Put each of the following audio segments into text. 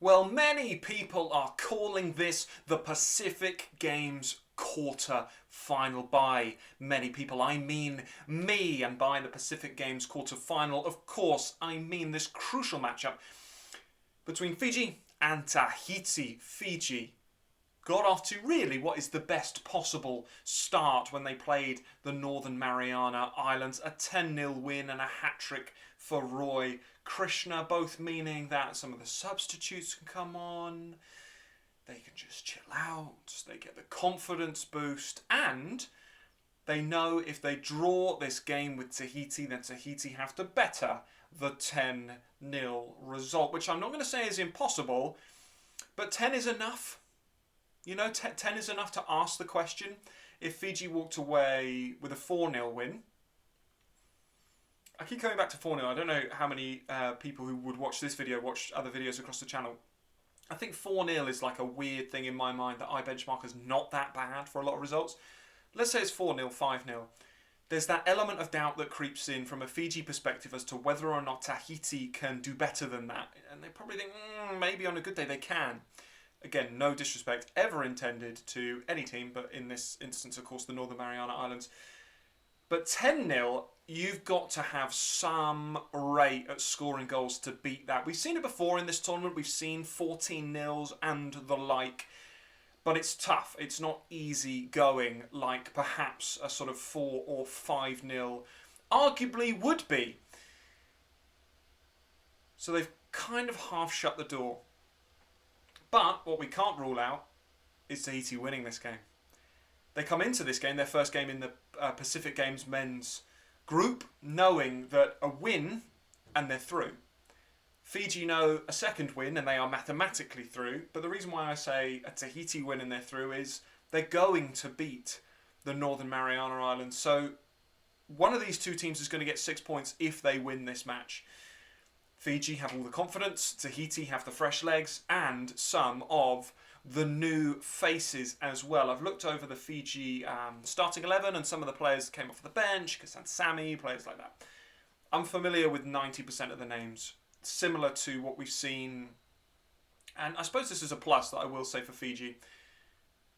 Well, many people are calling this the Pacific Games quarter final. By many people, I mean me, and by the Pacific Games quarter final, of course, I mean this crucial matchup between Fiji and Tahiti. Fiji got off to really what is the best possible start when they played the Northern Mariana Islands. A 10-0 win and a hat-trick for Roy Krishna, both meaning that some of the substitutes can come on, they can just chill out, they get the confidence boost, and they know if they draw this game with Tahiti, then Tahiti have to better the 10-0 result, which I'm not going to say is impossible, but 10 is enough. You know, 10 is enough to ask the question. If Fiji walked away with a 4-0 win, I keep coming back to 4-0. I don't know how many people who would watch this video watch other videos across the channel. I think 4-0 is like a weird thing in my mind that I benchmark as not that bad for a lot of results. Let's say it's 4-0, 5-0. There's that element of doubt that creeps in from a Fiji perspective as to whether or not Tahiti can do better than that. And they probably think, maybe on a good day they can. Again, no disrespect ever intended to any team, but in this instance, of course, the Northern Mariana Islands. But 10-0, you've got to have some rate at scoring goals to beat that. We've seen it before in this tournament. We've seen 14-0s and the like. But it's tough. It's not easy going like perhaps a sort of 4 or 5-0 arguably would be. So they've kind of half shut the door. But what we can't rule out is Tahiti winning this game. They come into this game, their first game in the Pacific Games men's group, knowing that a win and they're through. Fiji know a second win and they are mathematically through. But the reason why I say a Tahiti win and they're through is they're going to beat the Northern Mariana Islands. So one of these two teams is going to get 6 points if they win this match. Fiji have all the confidence, Tahiti have the fresh legs, and some of the new faces as well. I've looked over the Fiji starting 11 and some of the players came off the bench, Kasan Sami, players like that. I'm familiar with 90% of the names, similar to what we've seen, and I suppose this is a plus that I will say for Fiji.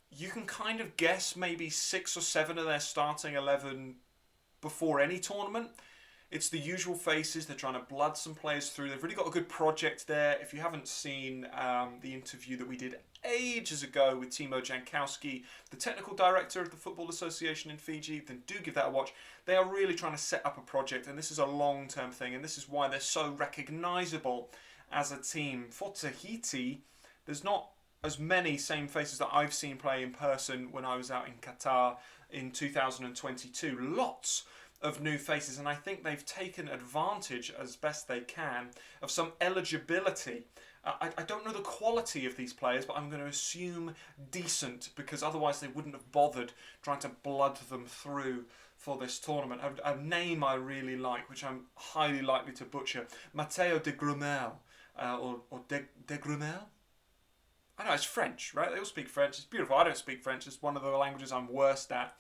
You can kind of guess maybe 6 or 7 of their starting 11 before any tournament. It's the usual faces. They're trying to blood some players through. They've really got a good project there. If you haven't seen the interview that we did ages ago with Timo Jankowski, the technical director of the Football Association in Fiji, then do give that a watch. They are really trying to set up a project, and this is a long-term thing, and this is why they're so recognisable as a team. For Tahiti, there's not as many same faces that I've seen play in person when I was out in Qatar in 2022. Lots of new faces, and I think they've taken advantage as best they can of some eligibility. I don't know the quality of these players, but I'm going to assume decent, because otherwise they wouldn't have bothered trying to blood them through for this tournament. A name I really like, which I'm highly likely to butcher, Matteo de Grumel, or de Grumel? I know, it's French, right? They all speak French. It's beautiful. I don't speak French. It's one of the languages I'm worst at.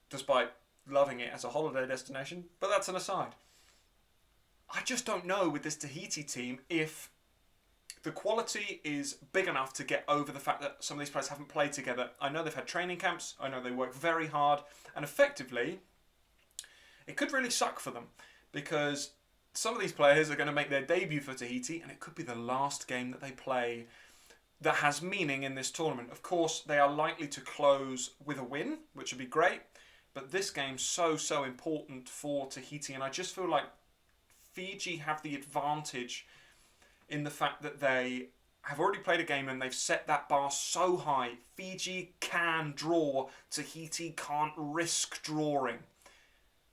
Despite loving it as a holiday destination, but that's an aside. I just don't know with this Tahiti team if the quality is big enough to get over the fact that some of these players haven't played together. I know they've had training camps, I know they work very hard, and effectively, it could really suck for them, because some of these players are going to make their debut for Tahiti, and it could be the last game that they play that has meaning in this tournament. Of course, they are likely to close with a win, which would be great. But this game's so important for Tahiti, and I just feel like Fiji have the advantage in the fact that they have already played a game and they've set that bar so high. Fiji can draw, Tahiti can't risk drawing.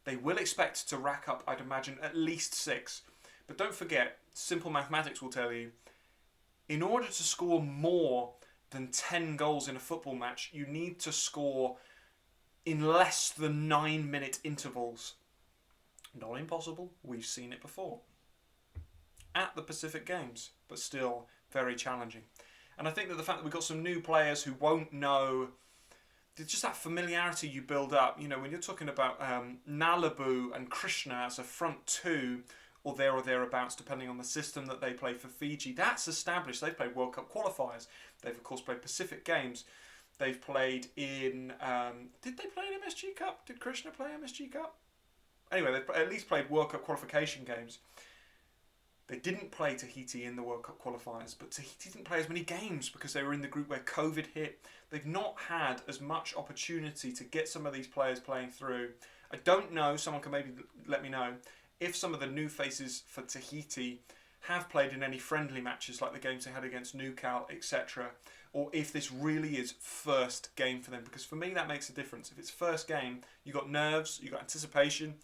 They will expect to rack up, I'd imagine, at least 6. But don't forget, simple mathematics will tell you, in order to score more than 10 goals in a football match, you need to score in less than 9-minute intervals. Not impossible, we've seen it before. At the Pacific Games, but still very challenging. And I think that the fact that we've got some new players who won't know, just that familiarity you build up, you know, when you're talking about Nalabu and Krishna as a front two, or there or thereabouts, depending on the system that they play for Fiji. That's established. They've played World Cup qualifiers. They've, of course, played Pacific Games. They've played in... did they play an MSG Cup? Did Krishna play MSG Cup? Anyway, they've at least played World Cup qualification games. They didn't play Tahiti in the World Cup qualifiers, but Tahiti didn't play as many games because they were in the group where COVID hit. They've not had as much opportunity to get some of these players playing through. I don't know, someone can maybe let me know, if some of the new faces for Tahiti have played in any friendly matches like the games they had against Newcal, etc., or if this really is first game for them, because for me that makes a difference. If it's first game, you've got nerves, you've got anticipation,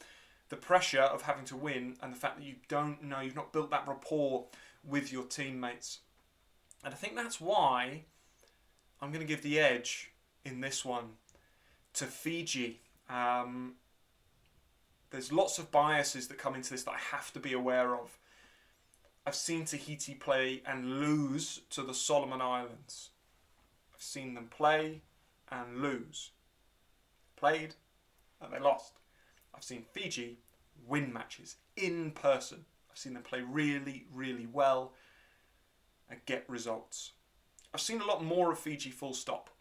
the pressure of having to win, and the fact that you don't know, you've not built that rapport with your teammates. And I think that's why I'm going to give the edge in this one to Fiji. There's lots of biases that come into this that I have to be aware of. I've seen Tahiti play and lose to the Solomon Islands. I've seen them play and lose. Played and they lost. I've seen Fiji win matches in person. I've seen them play really, really well and get results. I've seen a lot more of Fiji full stop.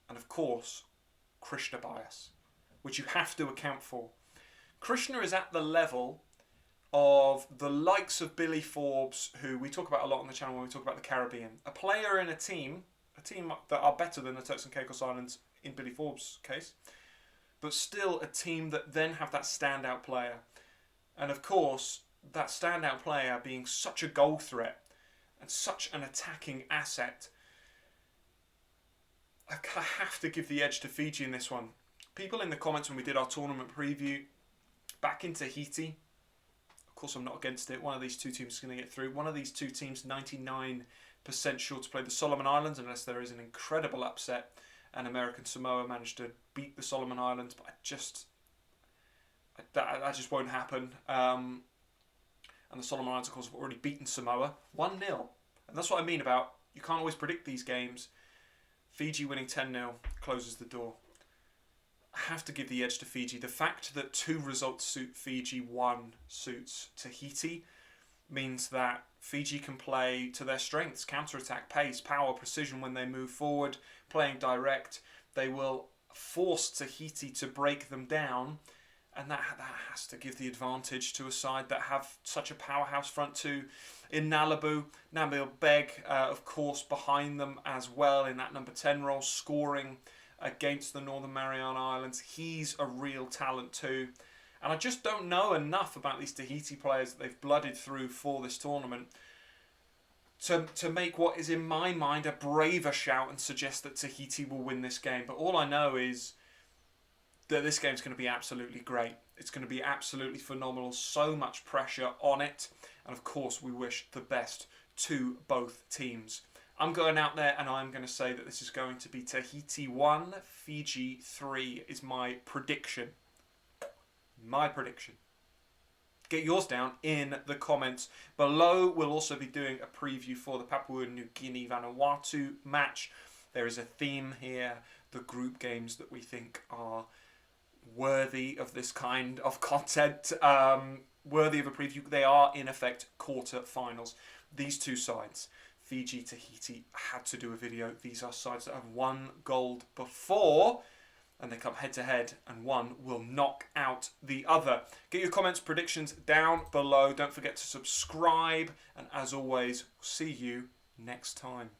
And of course, Krishna bias, which you have to account for. Krishna is at the level of the likes of Billy Forbes, who we talk about a lot on the channel when we talk about the Caribbean. A player in a team that are better than the Turks and Caicos Islands in Billy Forbes' case, but still a team that then have that standout player. And of course, that standout player being such a goal threat and such an attacking asset, I have to give the edge to Fiji in this one. People in the comments when we did our tournament preview back in Tahiti, of course I'm not against it, one of these two teams is going to get through. One of these two teams 99% sure to play the Solomon Islands unless there is an incredible upset and American Samoa managed to beat the Solomon Islands, but that just won't happen. And the Solomon Islands, of course, have already beaten Samoa 1-0. And that's what I mean about you can't always predict these games. Fiji winning 10-0 closes the door. I have to give the edge to Fiji. The fact that 2 results suit Fiji, 1 suits Tahiti, means that Fiji can play to their strengths: counter-attack, pace, power, precision when they move forward, playing direct. They will force Tahiti to break them down, and that has to give the advantage to a side that have such a powerhouse front two in Nalibu. Nabil Beg, of course, behind them as well in that number 10 role, scoring against the Northern Mariana Islands. He's a real talent too. And I just don't know enough about these Tahiti players that they've blooded through for this tournament to make what is in my mind a braver shout and suggest that Tahiti will win this game. But all I know is that this game's going to be absolutely great. It's going to be absolutely phenomenal. So much pressure on it. And of course, we wish the best to both teams. I'm going out there and I'm going to say that this is going to be Tahiti 1, Fiji 3 is my prediction. My prediction. Get yours down in the comments below. We'll also be doing a preview for the Papua New Guinea Vanuatu match. There is a theme here. The group games that we think are worthy of this kind of content, worthy of a preview. They are in effect quarter-finals. These two sides, Fiji, Tahiti, had to do a video. These are sides that have won gold before, and they come head-to-head, and one will knock out the other. Get your comments, predictions down below. Don't forget to subscribe, and as always, see you next time.